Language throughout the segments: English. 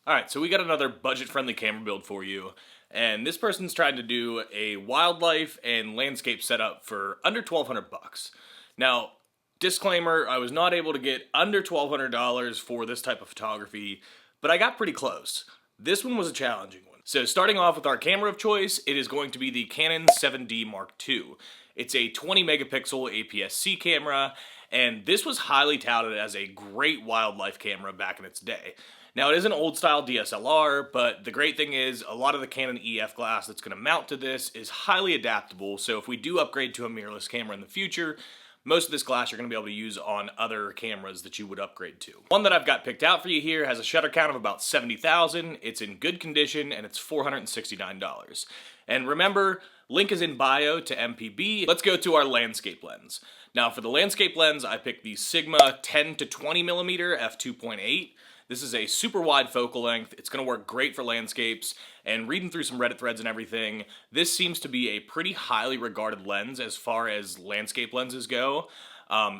Alright, so we got another budget-friendly camera build for you, and this person's trying to do a wildlife and landscape setup for under 1,200 bucks. Now, disclaimer, I was not able to get under $1,200 for this type of photography, but I got pretty close. This one was a challenging one. So starting off with our camera of choice, it is going to be the Canon 7D Mark II. It's a 20 megapixel APS-C camera, and this was highly touted as a great wildlife camera back in its day. Now it is an old style DSLR, but the great thing is a lot of the Canon EF glass that's going to mount to this is highly adaptable, so if we do upgrade to a mirrorless camera in the future, most of this glass you're going to be able to use on other cameras that you would upgrade to. One that I've got picked out for you here has a shutter count of about 70,000, it's in good condition, and it's $469. And remember, link is in bio to MPB. Let's go to our landscape lens. Now for the landscape lens, I picked the Sigma 10 to 20 millimeter f2.8. This is a super wide focal length. It's going to work great for landscapes, and reading through some Reddit threads and everything, this seems to be a pretty highly regarded lens as far as landscape lenses go.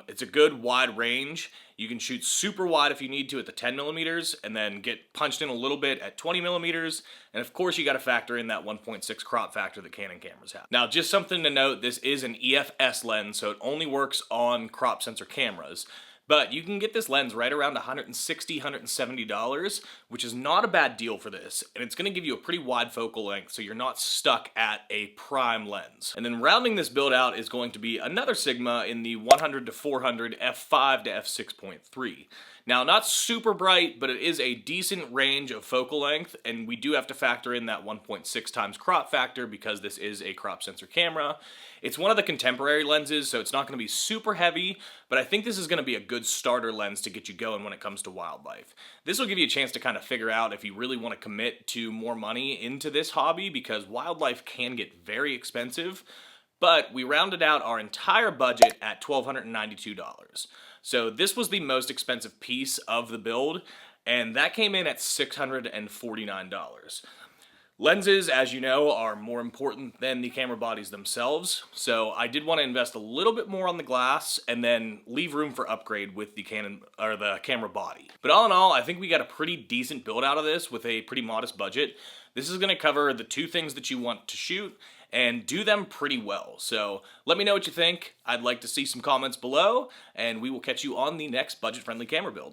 It's a good wide range. You can shoot super wide if you need to at the 10 millimeters, and then get punched in a little bit at 20 millimeters, and of course you got to factor in that 1.6 crop factor that Canon cameras have. Now just something to note, this is an EF-S lens, so it only works on crop sensor cameras. But you can get this lens right around $160, $170, which is not a bad deal for this, and it's going to give you a pretty wide focal length so you're not stuck at a prime lens. And then rounding this build out is going to be another Sigma in the 100 to 400 f5 to f6.3. Now, not super bright, but it is a decent range of focal length, and we do have to factor in that 1.6 times crop factor because this is a crop sensor camera. It's one of the contemporary lenses, so it's not going to be super heavy, but I think this is going to be a good starter lens to get you going when it comes to wildlife. This will give you a chance to kind of figure out if you really want to commit to more money into this hobby, because wildlife can get very expensive. But we rounded out our entire budget at $1,292. So this was the most expensive piece of the build, and that came in at $649. Lenses, as you know, are more important than the camera bodies themselves, so I did want to invest a little bit more on the glass and then leave room for upgrade with the Canon or the camera body. But all in all, I think we got a pretty decent build out of this with a pretty modest budget. This is going to cover the two things that you want to shoot and do them pretty well. So let me know what you think. I'd like to see some comments below, and we will catch you on the next budget-friendly camera build.